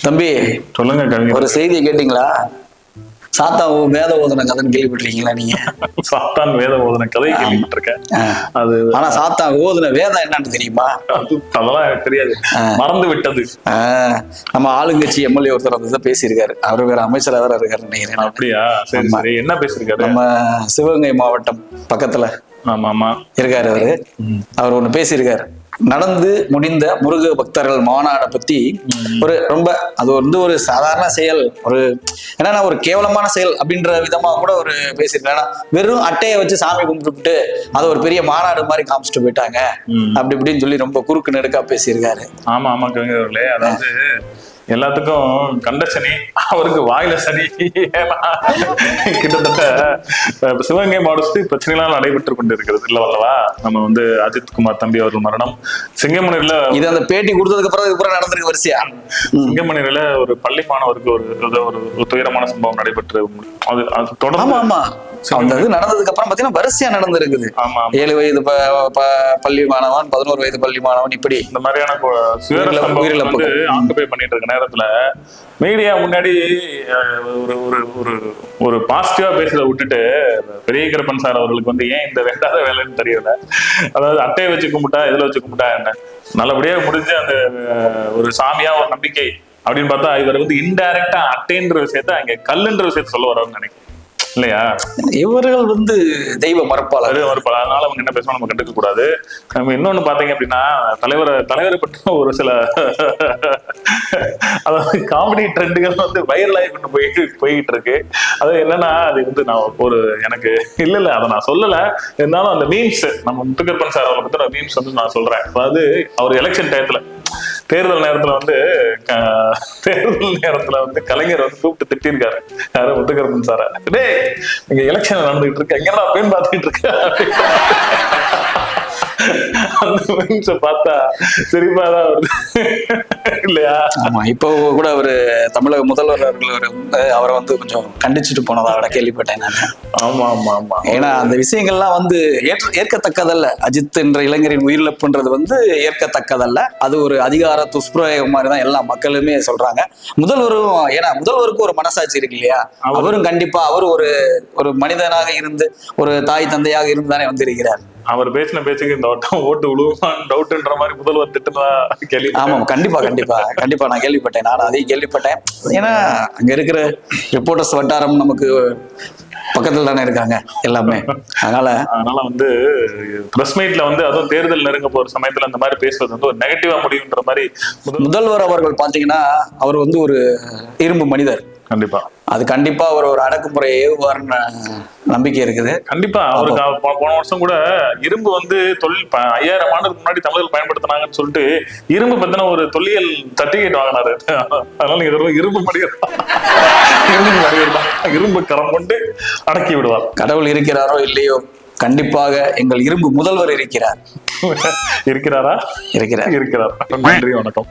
தம்பி சொல்லுங்க கவிஞர். ஒரு செய்தியை கேட்டீங்களா? சாத்தா வேத ஓதன கதைன்னு கேள்விப்பட்டிருக்கீங்களா நீங்க? சாத்தான் வேத ஓதன கதை கேள்விப்பட்டிருக்கேன். அது ஆனா சாத்தா ஓதன வேதம் என்னன்னு தெரியுமா? அதெல்லாம் எனக்கு தெரியாது, மறந்து விட்டது. நம்ம ஆளுங்கட்சி எம்எல்ஏ ஒருத்தர் வந்து பேசியிருக்காரு. அவரு வேற அமைச்சரா வேற இருக்காரு நினைக்கிறேன். அப்படியா? சரி சரி, என்ன பேசிருக்காரு? நம்ம சிவகங்கை மாவட்டம் பக்கத்துல ஆமா ஆமா இருக்காரு அவரு. அவர் ஒண்ணு பேசியிருக்காரு. நடந்து முடிந்த முருக பக்தர்கள் மாநாடை பத்தி ஒரு ரொம்ப அது வந்து ஒரு சாதாரண செயல், ஒரு என்னன்னா ஒரு கேவலமான செயல் அப்படின்ற விதமா கூட ஒரு பேசியிருக்காங்க. வெறும் அட்டையை வச்சு சாமி கும்பிட்டு அதை ஒரு பெரிய மாநாடு மாதிரி காமிச்சிட்டு போயிட்டாங்க அப்படி இப்படின்னு சொல்லி ரொம்ப குறுக்கு நெடுக்கா பேசியிருக்காரு. ஆமா ஆமா கவிஞர்களே, அதாவது எல்லாத்துக்கும் கண்ட சனி, அவருக்கு வாயில சனி. கிட்டத்தட்ட சிவகங்கை மாவட்டத்தில் பிரச்சனைலாம் நடைபெற்று கொண்டு இருக்கிறது இல்ல வல்லவா? நம்ம வந்து அஜித் குமார் தம்பி அவர்கள் மரணம், சிங்கமணியில இது அந்த பேட்டி கொடுத்ததுக்கு அப்புறம் நடந்திருக்கு வரிசையா. சிங்கமணியில ஒரு பள்ளி மாணவருக்கு ஒரு துயரமான சம்பவம் நடைபெற்று அது தொடர்ந்து அந்த இது நடந்ததுக்கு அப்புறம் பாத்தீங்கன்னா வரிசையா நடந்திருக்குது. 7 வயது பள்ளி மாணவன், 11 வயது பள்ளி மாணவன், இப்படி இந்த மாதிரியான உயிரிழப்பு ஆக்குபை பண்ணிட்டு இருக்க நேரத்துல மீடியா முன்னாடி ஒரு பாசிட்டிவா பேசுறத விட்டுட்டு பெரிய கருப்பன் சார் அவர்களுக்கு வந்து ஏன் இந்த வேண்டாத வேலைன்னு தெரியல. அதாவது அட்டையை வச்சு கும்பிட்டா எதுல வச்சு கும்பிட்டா என்ன, நல்லபடியா முடிஞ்சு அந்த ஒரு சாமியா ஒரு நம்பிக்கை அப்படின்னு பார்த்தா இவர் வந்து இன்டைரக்டா அட்டைன்ற விஷயத்த அங்க கல்லுன்ற விஷயத்த சொல்ல வர்றாருன்னு நினைக்கிறேன் இல்லையா? இவர்கள் வந்து தெய்வ மறுப்பாளர். அதனால அவங்க என்ன பேசணும் நம்ம கண்டுக்க கூடாது. நம்ம இன்னொன்னு பாத்தீங்க அப்படின்னா தலைவரை பற்றி ஒரு சில அதாவது காமெடி ட்ரெண்டுகள் வந்து வைரலாகி கொண்டு போயிட்டு இருக்கு. அது என்னன்னா அது வந்து நான் ஒரு எனக்கு இல்ல அதை நான் சொல்லல, இருந்தாலும் அந்த மீம்ஸ் நம்ம முத்துக்கருப்பன் சார் அவரை பத்தி மீம்ஸ் வந்து நான் சொல்றேன். அதாவது அவர் எலெக்ஷன் டயத்துல தேர்தல் நேரத்துல வந்து கலைஞர் வந்து கூப்பிட்டு திட்டிருக்காரு யாரு, முத்துக்கருப்பன் சார. டே இங்க எலெக்ஷன் நடந்துகிட்டு இருக்க, எங்கடா பேன் பார்த்துட்டு இருக்க? அந்த மீம்ஸ பார்த்தா சிரிப்பாதான் வருது இல்லையா? ஆமா, இப்போ கூட ஒரு தமிழக முதல்வர் அவரை வந்து கொஞ்சம் கண்டிச்சுட்டு போனதா கேள்விப்பட்டேன் நான். ஆமா ஆமா ஆமா, ஏன்னா அந்த விஷயங்கள்லாம் வந்து ஏற்கத்தக்கதல்ல. அஜித் என்ற இளைஞரின் உயிரிழப்புன்றது வந்து ஏற்கத்தக்கதல்ல. அது ஒரு அதிகார துஷ்பிரயோகம் மாதிரிதான் எல்லா மக்களுமே சொல்றாங்க. முதல்வரும், ஏன்னா முதல்வருக்கு ஒரு மனசாட்சி இருக்கு இல்லையா? அவரும் கண்டிப்பா அவர் ஒரு மனிதனாக இருந்து ஒரு தாய் தந்தையாக இருந்து தானே வந்திருக்கிறார். அவர் பேசின பேச்சுக்கு இந்த வட்டம் ஓட்டு விழுவான் டவுட்ன்ற மாதிரி முதல்வர் திட்டுனா கேள்வி. ஆமா, கண்டிப்பா கண்டிப்பா கண்டிப்பா நான் கேள்விப்பட்டேன். நான் அதையும் கேள்விப்பட்டேன். ஏன்னா அங்க இருக்கிற ரிப்போர்ட்டர்ஸ் வட்டாரம் நமக்கு பக்கத்துல தானே இருக்காங்க எல்லாமே. அதனால வந்து பிரஸ் மீட்ல வந்து அதுவும் தேர்தல் நெருங்க போற சமயத்துல அந்த மாதிரி பேசுறது வந்து ஒரு நெகட்டிவா முடியுன்ற மாதிரி. முதல்வர் அவர்கள் பாத்தீங்கன்னா அவர் வந்து ஒரு இரும்பு மனிதர். கண்டிப்பா அது கண்டிப்பா அவர் ஒரு அடக்குமுறை ஏவுவார்னு நம்பிக்கை இருக்குது. கண்டிப்பா அவருக்கு போன வருஷம் கூட இரும்பு வந்து 5000 ஆண்டுக்கு முன்னாடி தமிழர்கள் பயன்படுத்தினாங்கன்னு சொல்லிட்டு இரும்பு பத்தின ஒரு தொல்லியல் சர்டிபிகேட் வாங்கினாரு. அதனால நீங்க இரும்பு மனிதர் இரும்பு கரம் கொண்டு அடக்கி விடுவார். கடவுள் இருக்கிறாரோ இல்லையோ, கண்டிப்பாக எங்கள் இரும்பு முதல்வர் இருக்கிறார். இருக்கிறாரா? இருக்கிறார். நன்றி, வணக்கம்.